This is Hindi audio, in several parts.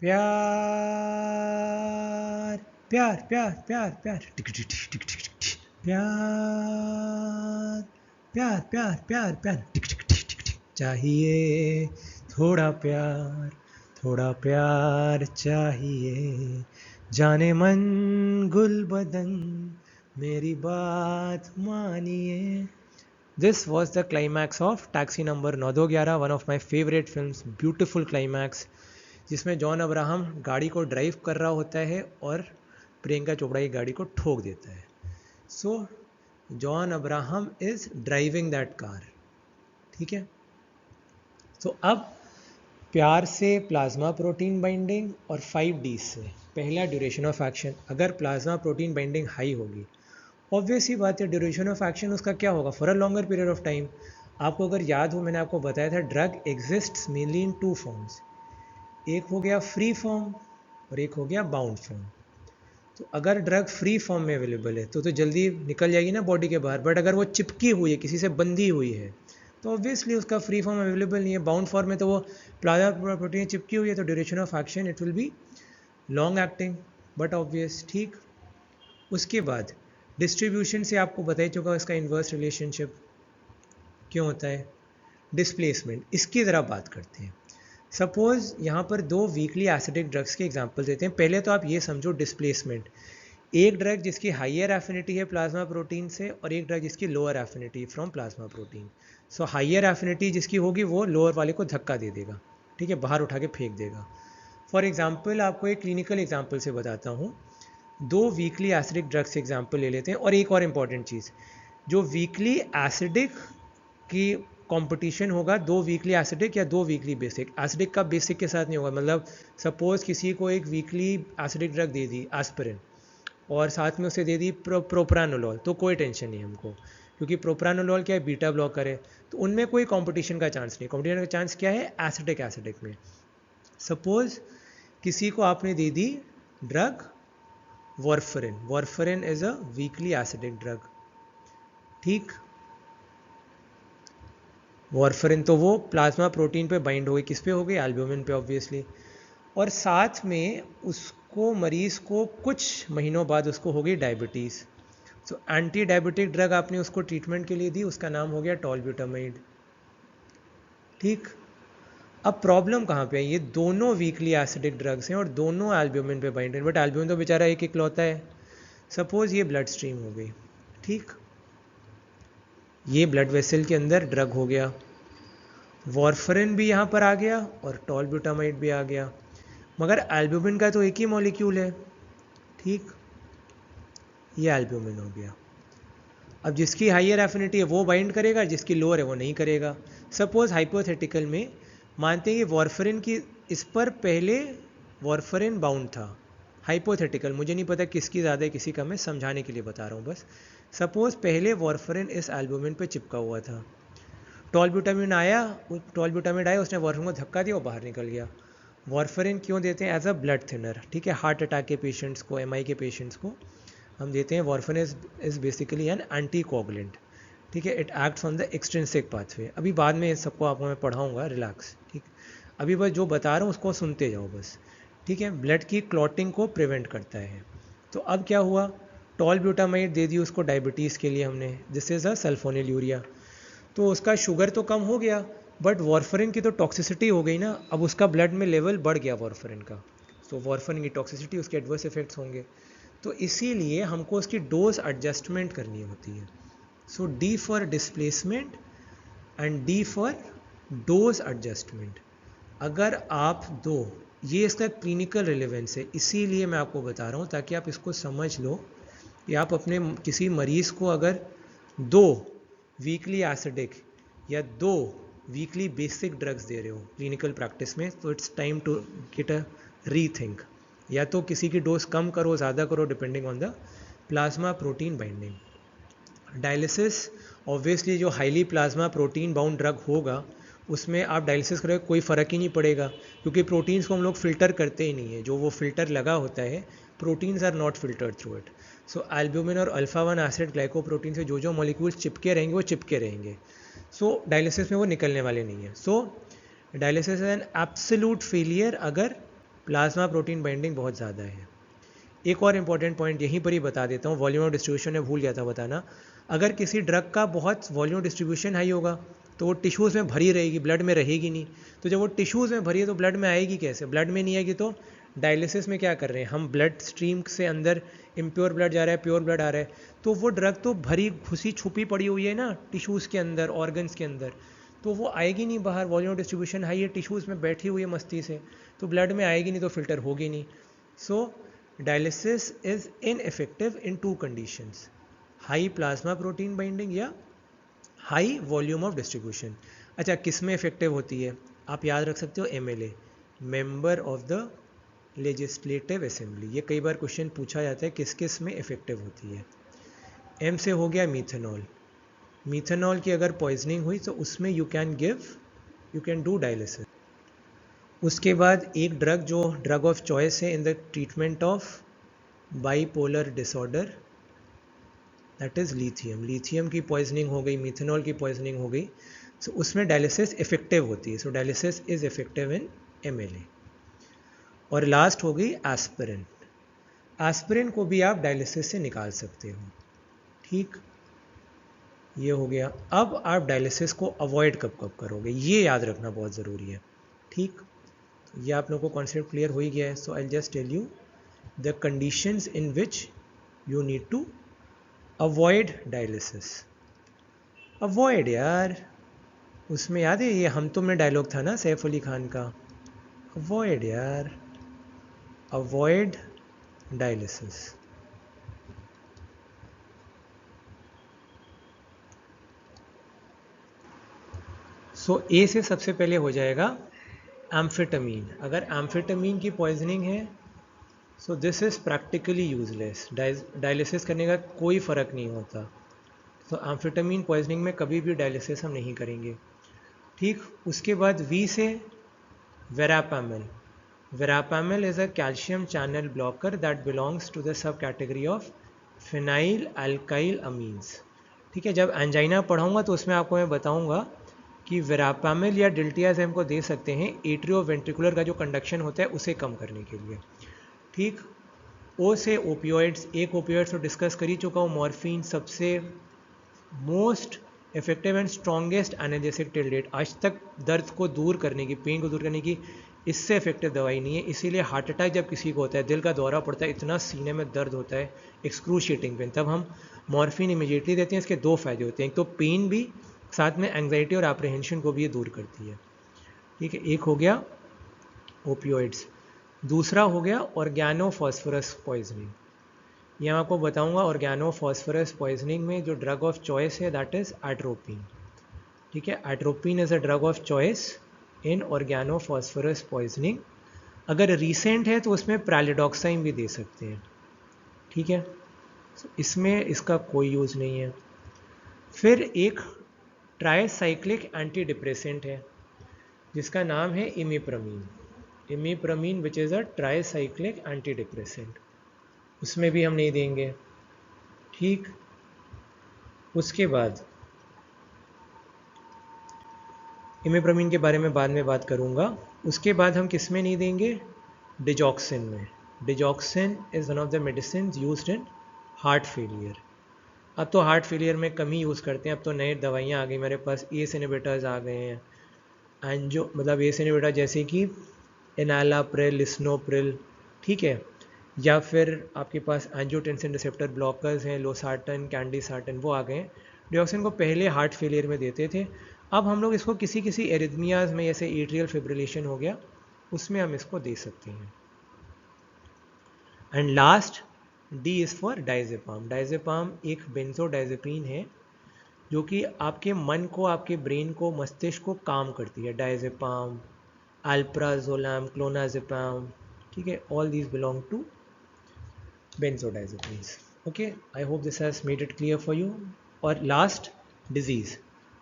प्यार प्यार प्यार प्यार प्यार टिक टिक टिक टिक टिक टिक टिक। प्यार प्यार प्यार प्यार प्यार टिक टिक टिक टिक टिक। चाहिए थोड़ा प्यार, थोड़ा प्यार चाहिए, जाने मन गुल बदन मेरी बात मानिए। This was the climax of Taxi number 911, one of my favorite films, beautiful climax, जिसमें जॉन अब्राहम गाड़ी को ड्राइव कर रहा होता है और प्रियंका चोपड़ा की गाड़ी को ठोक देता है। सो John Abraham is driving that car, ठीक है। सो अब प्यार से प्लाज्मा प्रोटीन बाइंडिंग और 5D से पहला ड्यूरेशन ऑफ एक्शन। अगर प्लाज्मा प्रोटीन बाइंडिंग हाई होगी, ऑब्वियस ही बात है ड्यूरेशन ऑफ एक्शन उसका क्या होगा, for a longer period of time. आपको अगर याद हो, मैंने आपको बताया था ड्रग एग्जिस्ट्स मेनली इन टू फॉर्म्स, एक हो गया फ्री फॉर्म और एक हो गया बाउंड फॉर्म। तो अगर ड्रग फ्री फॉर्म में अवेलेबल है तो जल्दी निकल जाएगी ना बॉडी के बाहर, बट अगर वो चिपकी हुई है, किसी से बंधी हुई है, तो ऑब्वियसली उसका फ्री फॉर्म अवेलेबल नहीं है। बाउंड फॉर्म में तो वो प्लाज्मा प्रोटीन चिपकी हुई है, तो duration of action it will be long acting, but obvious, ठीक। उसके बाद डिस्ट्रीब्यूशन से आपको बता ही चुका इसका इन्वर्स रिलेशनशिप क्यों होता है, डिस्प्लेसमेंट। इसकी ज़रा बात करते हैं। सपोज यहाँ पर दो वीकली एसिडिक ड्रग्स के एग्जांपल देते हैं। पहले तो आप ये समझो डिस्प्लेसमेंट, एक ड्रग जिसकी हाइयर एफिनिटी है प्लाज्मा प्रोटीन से और एक ड्रग जिसकी lower affinity from plasma protein. So higher affinity जिसकी होगी वो लोअर वाले को धक्का दे देगा, ठीक है, बाहर उठा के फेंक देगा। फॉर एग्जाम्पल आपको एक क्लिनिकल एग्जाम्पल से बताता हूँ। दो वीकली एसिडिक ड्रग्स एग्जाम्पल ले लेते हैं। और एक और इम्पॉर्टेंट चीज़, जो वीकली एसिडिक की कंपटीशन होगा, दो वीकली एसिडिक या दो वीकली बेसिक। एसिडिक का बेसिक के साथ नहीं होगा, मतलब सपोज किसी को एक वीकली एसिडिक ड्रग दे दी एस्पिरिन और साथ में उसे दे दी प्रोप्रानोलॉल, तो कोई टेंशन नहीं हमको, क्योंकि प्रोप्रानोलॉल क्या है, बीटा ब्लॉकर है, तो उनमें कोई कंपटीशन का चांस नहीं। कंपटीशन का चांस क्या है, एसिडिक एसिडिक में। सपोज किसी को आपने दे दी drug warfarin, warfarin is a weakly acidic drug, ठीक। वॉर्फरिन तो वो प्लाज्मा प्रोटीन पे बाइंड हो गई, किस पे हो गई, एल्ब्यूमिन पे ऑब्वियसली। और साथ में उसको मरीज को कुछ महीनों बाद उसको हो गई diabetes. So anti diabetic drug आपने उसको ट्रीटमेंट के लिए दी, उसका नाम हो गया टॉलब्यूटामाइड, ठीक। अब प्रॉब्लम कहाँ पे है, ये दोनों वीकली एसिडिक ड्रग्स हैं और दोनों एल्ब्यूमिन पे बाइंड है, बट एल्ब्यूमिन तो बेचारा एक इकलौता है। सपोज ये ब्लड स्ट्रीम हो गई, ठीक, ये ब्लड वेसल के अंदर ड्रग हो गया, वॉर्फरिन भी यहाँ पर आ गया और टॉलब्यूटामाइड भी आ गया, मगर एल्ब्यूमिन का तो एक ही मॉलिक्यूल है, ठीक, ये एल्ब्यूमिन हो गया। अब जिसकी हाइयर एफिनिटी है वो बाइंड करेगा, जिसकी लोअर है वो नहीं करेगा। सपोज हाइपोथेटिकल में मानते हैं कि वॉर्फरिन की इस पर पहले वॉर्फरिन बाउंड था, हाइपोथेटिकल, मुझे नहीं पता किसकी ज़्यादा है किसी का, मैं समझाने के लिए बता रहा हूँ बस। सपोज पहले वॉर्फरिन इस एल्ब्यूमिन पे चिपका हुआ था, टॉलब्यूटामाइड आया, उसने वॉर्फरिन को धक्का दिया, वो बाहर निकल गया। वॉर्फरिन क्यों देते हैं, एज अ ब्लड थिनर, ठीक है, हार्ट अटैक के पेशेंट्स को, एमआई के पेशेंट्स को हम देते हैं। Warfarin is basically an anti coagulant, ठीक है, it acts on the extrinsic pathway. अभी बाद में सबको आपको मैं पढ़ाऊँगा, रिलैक्स, ठीक। अभी बस जो बता रहा हूँ उसको सुनते जाओ बस, ठीक है। ब्लड की क्लॉटिंग को प्रिवेंट करता है। तो अब क्या हुआ, टॉलब्यूटामाइड दे दी उसको डायबिटीज़ के लिए हमने, दिस इज़ अ सल्फोनिलूरिया, तो उसका शुगर तो कम हो गया, बट वॉर्फरिन की तो टॉक्सिसिटी हो गई ना, अब उसका ब्लड में लेवल बढ़ गया वॉर्फरिन का, तो वॉर्फरिन की टॉक्सिसिटी, उसके एडवर्स इफेक्ट्स होंगे, तो इसीलिए हमको उसकी डोज एडजस्टमेंट करनी होती है। So D for displacement and D for dose adjustment. अगर आप दो, ये इसका क्लिनिकल रिलेवेंस है, इसीलिए मैं आपको बता रहा हूँ ताकि आप इसको समझ लो कि आप अपने किसी मरीज़ को अगर दो वीकली एसिडिक या दो वीकली बेसिक ड्रग्स दे रहे हो क्लिनिकल प्रैक्टिस में, तो it's time to get a rethink, या तो किसी की डोज कम करो, ज़्यादा करो, depending on the plasma protein binding. Dialysis obviously जो highly plasma protein bound drug होगा उसमें आप डायलिसिस करोगे कोई फ़र्क ही नहीं पड़ेगा, क्योंकि प्रोटीन्स को हम लोग फ़िल्टर करते ही नहीं है, जो वो फ़िल्टर लगा होता है, proteins are not filtered through it. So albumin और अल्फा 1 एसिड ग्लाइकोप्रोटीन से जो मॉलिक्यूल्स चिपके रहेंगे वो चिपके रहेंगे, सो डायलिसिस में वो निकलने वाले नहीं है। So dialysis is an absolute failure अगर प्लाज्मा प्रोटीन बाइंडिंग बहुत ज़्यादा है। एक और इम्पॉर्टेंट पॉइंट यहीं पर ही बता देता हूँ, वॉल्यूम ऑफ डिस्ट्रीब्यूशन में भूल गया था बताना। अगर किसी ड्रग का बहुत वॉल्यूम डिस्ट्रीब्यूशन हाई होगा तो वो टिश्यूज़ में भरी रहेगी, ब्लड में रहेगी नहीं। तो जब वो टिश्यूज़ में भरी है तो ब्लड में आएगी कैसे? ब्लड में नहीं आएगी तो डायलिसिस में क्या कर रहे हैं हम, ब्लड स्ट्रीम से अंदर इम्प्योर ब्लड जा रहा है, प्योर ब्लड आ रहा है, तो वो ड्रग तो भरी घुसी छुपी पड़ी हुई है ना टिश्यूज़ के अंदर, ऑर्गन्स के अंदर, तो वो आएगी नहीं बाहर। वॉल्यूम डिस्ट्रीब्यूशन हाई है, टिश्यूज़ में बैठी हुई है मस्ती से, तो ब्लड में आएगी नहीं, तो फिल्टर होगी नहीं। So dialysis is ineffective in two conditions, high plasma protein binding या हाई वॉल्यूम ऑफ डिस्ट्रीब्यूशन। अच्छा, किस में इफेक्टिव होती है? आप याद रख सकते हो MLA, member of the legislative assembly. ये कई बार क्वेश्चन पूछा जाता है किस किस में इफेक्टिव होती है। एम से हो गया मीथेनॉल। मीथेनॉल की अगर पॉइजनिंग हुई तो उसमें यू कैन डू डायलिसिस। उसके बाद एक ड्रग जो ड्रग ऑफ चॉइस है in the treatment of bipolar disorder, that is lithium. Lithium की पॉइजनिंग हो गई, मीथेनॉल की पॉइजनिंग हो गई, सो उसमें डायलिसिस इफेक्टिव होती है। So dialysis is effective in MLA. और लास्ट हो गई एस्पिरिन। एस्पिरिन को भी आप डायलिसिस से निकाल सकते हो, ठीक, ये हो गया। अब आप डायलिसिस को अवॉइड कब कब करोगे ये याद रखना बहुत ज़रूरी है, ठीक। तो ये आप लोगों को कॉन्सेप्ट क्लियर हो ही गया है। So I just tell you the conditions in which you need to avoid dialysis. Avoid यार, उसमें याद है ये हम तुम में डायलॉग था ना सैफ अली खान का, अवॉइड यार, अवॉइड डायलिसिस। सो ए से सबसे पहले हो जाएगा एम्फेटामीन। अगर एम्फेटामीन की पॉइजनिंग है so this is practically useless, dialysis करने का कोई फ़र्क नहीं होता। तो एम्फेटामीन पॉइजनिंग में कभी भी डायलिसिस हम नहीं करेंगे, ठीक। उसके बाद वी से verapamil. Verapamil is a calcium channel blocker that belongs to the sub category of phenyl alkyl amines, ठीक है। जब एंजाइना पढ़ाऊँगा तो उसमें आपको मैं बताऊँगा कि वेरापामिल या डिल्टियाज़ेम को दे सकते हैं एट्रियोवेंट्रिकुलर का जो कंडक्शन होता है उसे कम करने के लिए, ठीक। ओ से ओपियोइड्स। एक ओपियोइड्स तो डिस्कस कर ही चुका हूँ, मॉर्फिन सबसे most effective and strongest analgesic till date. आज तक दर्द को दूर करने की, पेन को दूर करने की इससे इफेक्टिव दवाई नहीं है। इसीलिए हार्ट अटैक जब किसी को होता है, दिल का दौरा पड़ता है, इतना सीने में दर्द होता है, एक्सक्रूशिएटिंग पेन, तब हम मॉर्फिन इमीडिएटली देते हैं। इसके दो फायदे होते हैं, एक तो पेन भी, साथ में एंग्जाइटी और एप्रीहेंशन को भी ये दूर करती है, ठीक है। एक हो गया ओपियोइड्स, दूसरा हो गया ऑर्गेनोफॉस्फोरस पॉइजनिंग। ये मैं आपको बताऊंगा। ऑर्गेनोफॉस्फोरस पॉइजनिंग में जो ड्रग ऑफ चॉइस है दैट इज़ एट्रोपिन, ठीक है। Atropine is a drug of choice in organophosphorus poisoning. अगर रीसेंट है तो उसमें प्रेलिडॉक्साइन भी दे सकते हैं, ठीक है। इसमें इसका कोई यूज़ नहीं है। फिर एक ट्राईसाइक्लिक एंटी डिप्रेसेंट है जिसका नाम है imipramine. Imipramine which is a tricyclic antidepressant, उसमें भी हम नहीं देंगे, ठीक। उसके बाद इमिप्रमीन के बारे में बाद में बात करूंगा। उसके बाद हम किस में नहीं देंगे? डिजॉक्सिन में। Digoxin is one of the medicine used in heart failure. अब तो हार्ट फेलियर में कम ही यूज़ करते हैं, अब तो नई दवाइयाँ आ गई मेरे पास, एस इनहिबिटर्स आ गए हैं, एंजो मतलब एस इनहिबिटर जैसे कि एनालाप्रिल, लिस्नोप्रिल, ठीक है, या फिर आपके पास एंजियोटेंसिन रिसेप्टर ब्लॉकर्स हैं, लोसार्टन, कैंडिसार्टन, वो आ गए हैं। डिऑक्सिन को पहले हार्ट फेलियर में देते थे, अब हम लोग इसको किसी किसी एरिथमियाज में, जैसे एट्रियल फिब्रिलेशन हो गया, उसमें हम इसको दे सकते हैं। And last D is for diazepam. Diazepam एक बेंजोडायजेपिन है जो कि आपके मन को, आपके ब्रेन को, मस्तिष्क को काम करती है। डायजेपाम, अल्प्राजोलैम, क्लोनाजेपाम, ठीक है, all these belong to benzodiazepines. Okay, I hope this has made it clear for you. और लास्ट डिजीज़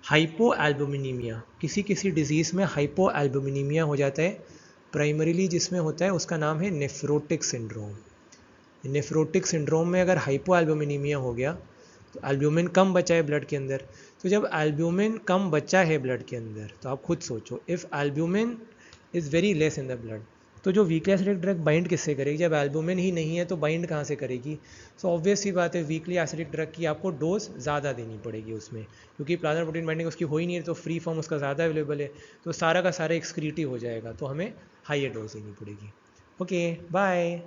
हाइपोएल्बुमिनीमिया। किसी किसी डिजीज़ में हाइपोएल्बुमिनीमिया हो जाता है, प्राइमरीली जिसमें होता है उसका नाम है नेफ्रोटिक सिंड्रोम। नेफ्रोटिक सिंड्रोम में अगर हाइपोएल्बुमिनीमिया हो गया तो एल्ब्यूमिन कम बचा है ब्लड के अंदर। तो जब एल्ब्यूमिन कम बचा है ब्लड के अंदर तो आप खुद सोचो, if albumin is very less in the blood तो जो वीकली एसिडिक ड्रग बाइंड किससे करेगी, जब एल्बुमिन ही नहीं है तो बाइंड कहाँ से करेगी। सो ऑब्वियस सी बात है वीकली एसिडिक ड्रग की आपको डोज ज़्यादा देनी पड़ेगी उसमें, क्योंकि प्लाज्मा प्रोटीन बाइंडिंग उसकी हो ही नहीं है, तो फ्री फॉर्म उसका ज़्यादा अवेलेबल है, तो सारा का सारा एक्सक्रीट ही हो जाएगा, तो हमें हाइयर डोज देनी पड़ेगी। Okay bye.